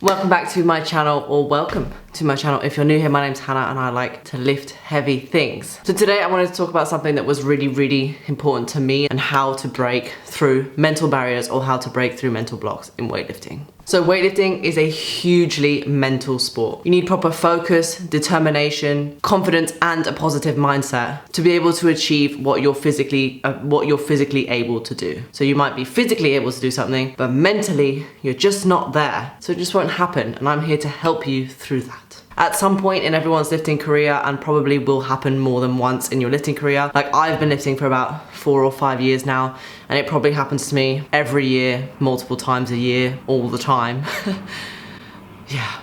Welcome back to my channel, or welcome to my channel. If you're new here, my name's Hannah and I like to lift heavy things. So today I wanted to talk about something that was really important to me and how to break through mental barriers or how to break through mental blocks in weightlifting. So weightlifting is a hugely mental sport. You need proper focus, determination, confidence and a positive mindset to be able to achieve what you're physically able to do. So you might be physically able to do something, but mentally you're just not there. So it just won't happen, and I'm here to help you through that. At some point in everyone's lifting career, and probably will happen more than once in your lifting career, like I've been lifting for about 4 or 5 years now, and it probably happens to me every year, multiple times a year, all the time. Yeah.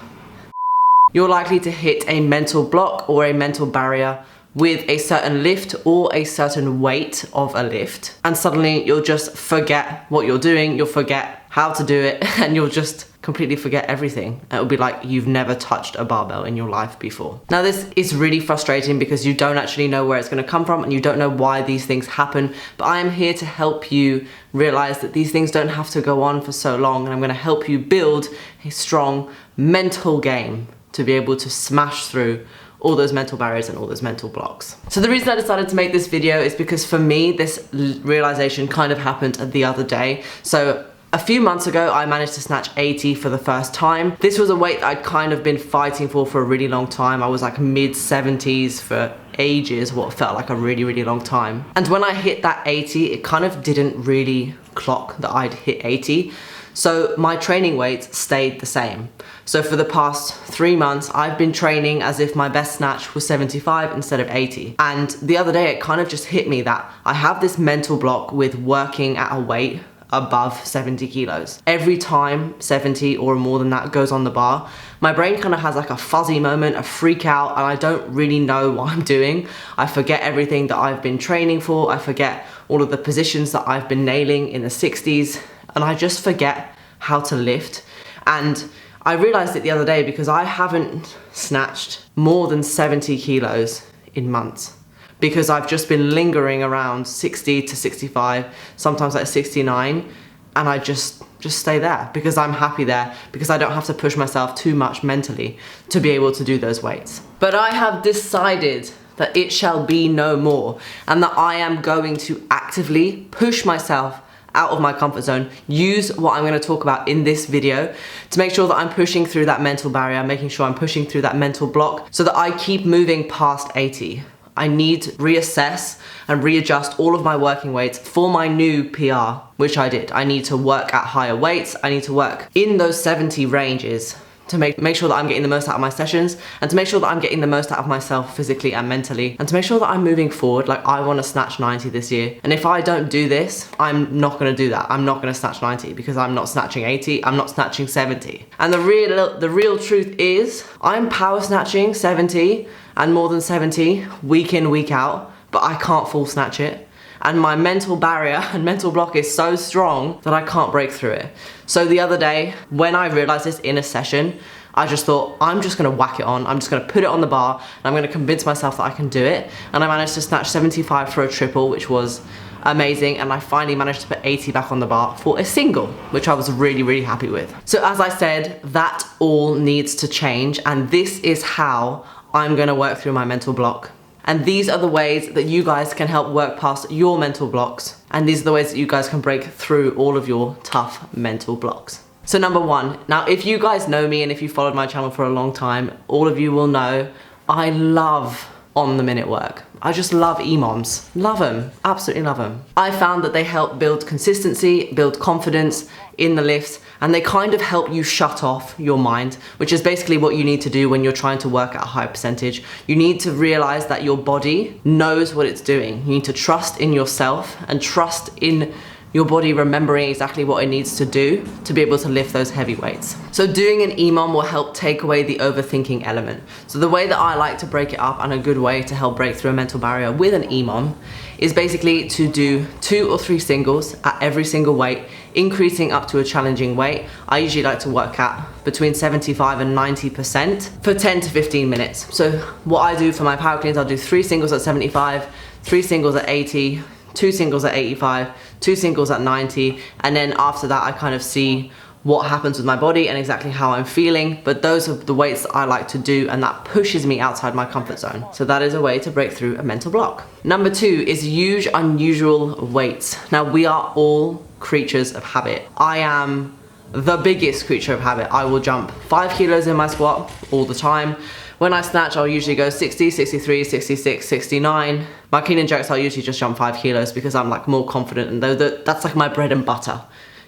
You're likely to hit a mental block or a mental barrier with a certain lift or a certain weight of a lift, and suddenly you'll just forget what you're doing, you'll forget how to do it, and you'll just completely forget everything. It'll be like you've never touched a barbell in your life before. Now this is really frustrating because you don't actually know where it's going to come from and you don't know why these things happen, but I am here to help you realize that these things don't have to go on for so long, and I'm going to help you build a strong mental game to be able to smash through all those mental barriers and all those mental blocks. So the reason I decided to make this video is because for me this realization kind of happened the other day. So a few months ago I managed to snatch 80 for the first time. This was a weight that I'd kind of been fighting for a really long time. I was like mid 70s for ages, what felt like a really long time. And when I hit that 80, it kind of didn't really clock that I'd hit 80. So my training weights stayed the same. So for the past 3 months, I've been training as if my best snatch was 75 instead of 80. And the other day, it kind of just hit me that I have this mental block with working at a weight above 70 kilos. Every time 70 or more than that goes on the bar, my brain kind of has like a fuzzy moment, a freak out, and I don't really know what I'm doing. I forget everything that I've been training for. I forget all of the positions that I've been nailing in the 60s, and I just forget how to lift. And I realized it the other day because I haven't snatched more than 70 kilos in months, because I've just been lingering around 60 to 65, sometimes like 69, and I just stay there because I'm happy there, because I don't have to push myself too much mentally to be able to do those weights. But I have decided that it shall be no more, and that I am going to actively push myself out of my comfort zone, use what I'm going to talk about in this video to make sure that I'm pushing through that mental barrier, making sure I'm pushing through that mental block so that I keep moving past 80. I need to reassess and readjust all of my working weights for my new PR, which I did. I need to work at higher weights. I need to work in those 70 ranges to make sure that I'm getting the most out of my sessions, and to make sure that I'm getting the most out of myself physically and mentally, and to make sure that I'm moving forward. Like, I want to snatch 90 this year, and if I don't do this, I'm not going to do that. I'm not going to snatch 90 because I'm not snatching 80, I'm not snatching 70. And the real truth is I'm power snatching 70 and more than 70 week in, week out, but I can't full snatch it. And my mental barrier and mental block is so strong that I can't break through it. So the other day, when I realized this in a session, I just thought, I'm just gonna whack it on. I'm just gonna put it on the bar, and I'm gonna convince myself that I can do it. And I managed to snatch 75 for a triple, which was amazing. And I finally managed to put 80 back on the bar for a single, which I was really happy with. So as I said, that all needs to change. And this is how I'm gonna work through my mental block. And these are the ways that you guys can help work past your mental blocks. And these are the ways that you guys can break through all of your tough mental blocks. So number one, now if you guys know me and if you followed my channel for a long time, all of you will know I love on-the-minute work. I just love EMOMs. Love them. Absolutely love them. I found that they help build consistency, build confidence in the lifts, and they kind of help you shut off your mind, which is basically what you need to do when you're trying to work at a high percentage. You need to realize that your body knows what it's doing. You need to trust in yourself and trust in your body remembering exactly what it needs to do to be able to lift those heavy weights. So doing an EMOM will help take away the overthinking element. So the way that I like to break it up, and a good way to help break through a mental barrier with an EMOM, is basically to do 2 or 3 singles at every single weight, increasing up to a challenging weight. I usually like to work at between 75 and 90% for 10 to 15 minutes. So what I do for my power cleans, I'll do 3 singles at 75, 3 singles at 80, 2 singles at 85, 2 singles at 90, and then after that I kind of see what happens with my body and exactly how I'm feeling, but those are the weights that I like to do, and that pushes me outside my comfort zone. So that is a way to break through a mental block. Number 2 is use unusual weights. Now, we are all creatures of habit. I am the biggest creature of habit. I will jump 5 kilos in my squat all the time. When I snatch, I'll usually go 60, 63, 66, 69. My clean and jerks, I'll usually just jump 5 kilos because I'm like more confident, and that's like my bread and butter,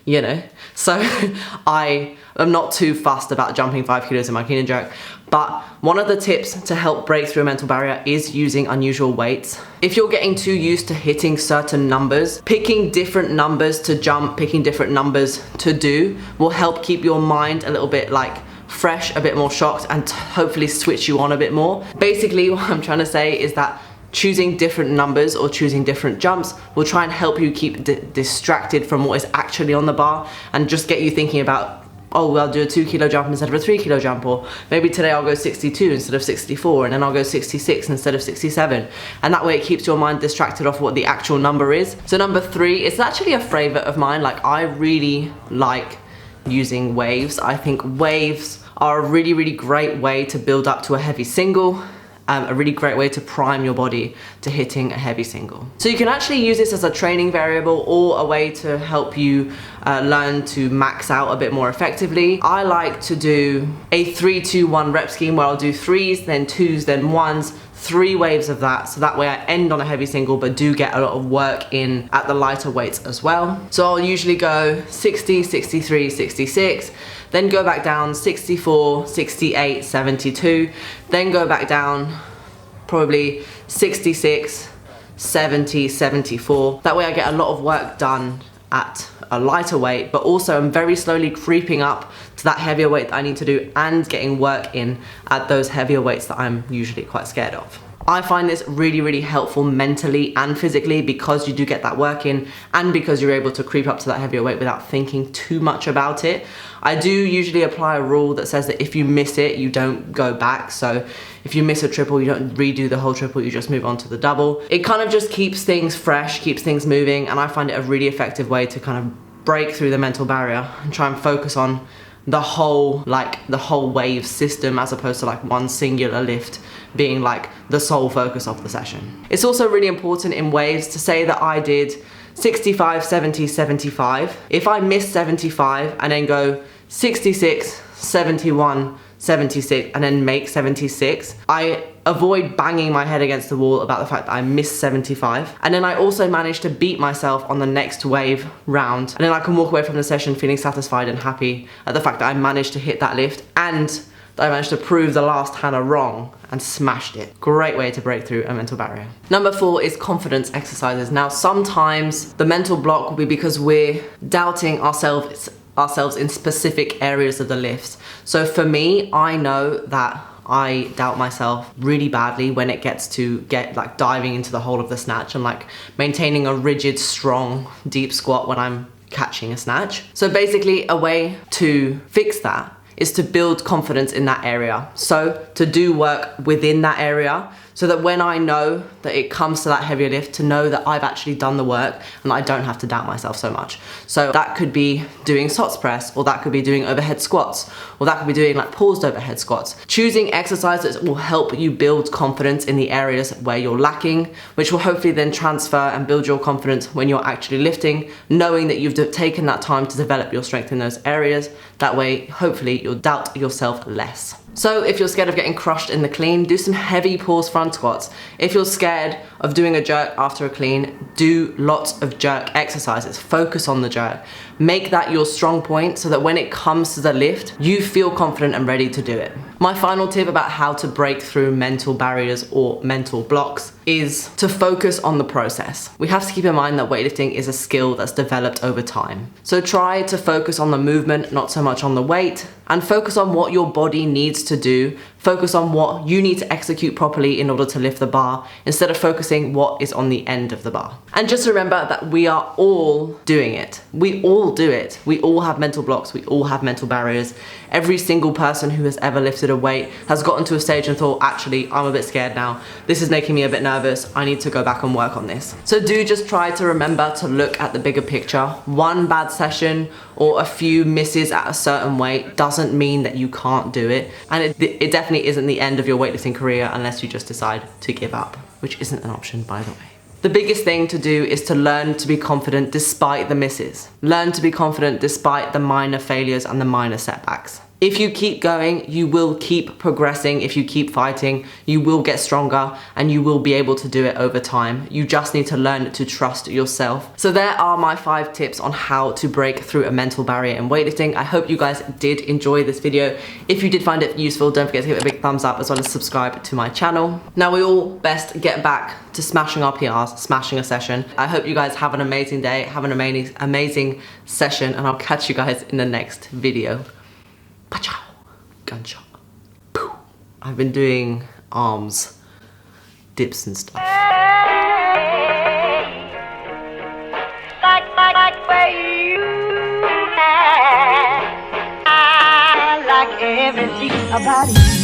you know? So I am not too fussed about jumping 5 kilos in my clean and jerk. But one of the tips to help break through a mental barrier is using unusual weights. If you're getting too used to hitting certain numbers, picking different numbers to jump, picking different numbers to do will help keep your mind a little bit like fresh, a bit more shocked, and hopefully switch you on a bit more. Basically, what I'm trying to say is that choosing different numbers or choosing different jumps will try and help you keep distracted from what is actually on the bar, and just get you thinking about, oh, well, I'll do a 2 kilo jump instead of a 3 kilo jump, or maybe today I'll go 62 instead of 64, and then I'll go 66 instead of 67. And that way it keeps your mind distracted off what the actual number is. So number 3 is actually a favorite of mine. Like, I really like using waves. I think waves are a really, really great way to build up to a heavy single. A really great way to prime your body to hitting a heavy single. So you can actually use this as a training variable or a way to help you learn to max out a bit more effectively. I like to do a 3-2-1 rep scheme where I'll do 3s, then 2s, then 1s, 3 waves of that, so that way I end on a heavy single but do get a lot of work in at the lighter weights as well. So I'll usually go 60, 63, 66, then go back down 64, 68, 72, then go back down probably 66, 70, 74. That way I get a lot of work done at a lighter weight, but also I'm very slowly creeping up to that heavier weight that I need to do and getting work in at those heavier weights that I'm usually quite scared of. I find this really, really helpful mentally and physically because you do get that work in, and because you're able to creep up to that heavier weight without thinking too much about it. I do usually apply a rule that says that if you miss it, you don't go back. So if you miss a triple, you don't redo the whole triple, you just move on to the double. It kind of just keeps things fresh, keeps things moving, and I find it a really effective way to kind of break through the mental barrier and try and focus on the whole wave system, as opposed to like one singular lift being like the sole focus of the session. It's also really important in waves to say that I did 65, 70, 75. If I miss 75 and then go 66, 71, 76 and then make 76, I avoid banging my head against the wall about the fact that I missed 75. And then I also manage to beat myself on the next wave round. And then I can walk away from the session feeling satisfied and happy at the fact that I managed to hit that lift and that I managed to prove the last Hannah wrong and smashed it. Great way to break through a mental barrier. Number 4 is confidence exercises. Now, sometimes the mental block will be because we're doubting ourselves in specific areas of the lift. So for me, I know that I doubt myself really badly when it gets to like diving into the hole of the snatch and like maintaining a rigid, strong, deep squat when I'm catching a snatch. So basically a way to fix that is to build confidence in that area. So to do work within that area, so that when I know that it comes to that heavier lift, to know that I've actually done the work and I don't have to doubt myself so much. So that could be doing SOTS press, or that could be doing overhead squats, or that could be doing like paused overhead squats. Choosing exercises that will help you build confidence in the areas where you're lacking, which will hopefully then transfer and build your confidence when you're actually lifting, knowing that you've taken that time to develop your strength in those areas. That way, hopefully, you'll doubt yourself less. So if you're scared of getting crushed in the clean, do some heavy pause front squats. If you're scared of doing a jerk after a clean, do lots of jerk exercises. Focus on the jerk. Make that your strong point so that when it comes to the lift, you feel confident and ready to do it. My final tip about how to break through mental barriers or mental blocks is to focus on the process. We have to keep in mind that weightlifting is a skill that's developed over time. So try to focus on the movement, not so much on the weight, and focus on what your body needs to do. Focus on what you need to execute properly in order to lift the bar, instead of focusing what is on the end of the bar. And just remember that we are all doing it. We all do it. We all have mental blocks. We all have mental barriers. Every single person who has ever lifted a weight has gotten to a stage and thought, actually, I'm a bit scared now. This is making me a bit nervous. I need to go back and work on this. So do just try to remember to look at the bigger picture. One bad session or a few misses at a certain weight doesn't mean that you can't do it. And it definitely isn't the end of your weightlifting career unless you just decide to give up, which isn't an option, by the way. The biggest thing to do is to learn to be confident despite the misses. Learn to be confident despite the minor failures and the minor setbacks. If you keep going, you will keep progressing. If you keep fighting, you will get stronger and you will be able to do it over time. You just need to learn to trust yourself. So there are my 5 tips on how to break through a mental barrier in weightlifting. I hope you guys did enjoy this video. If you did find it useful, don't forget to give it a big thumbs up as well as subscribe to my channel. Now we all best get back to smashing our PRs, smashing a session. I hope you guys have an amazing day, have an amazing session, and I'll catch you guys in the next video. Pachow. Gunshot. Pooh. I've been doing arms dips and stuff. I like everything about you.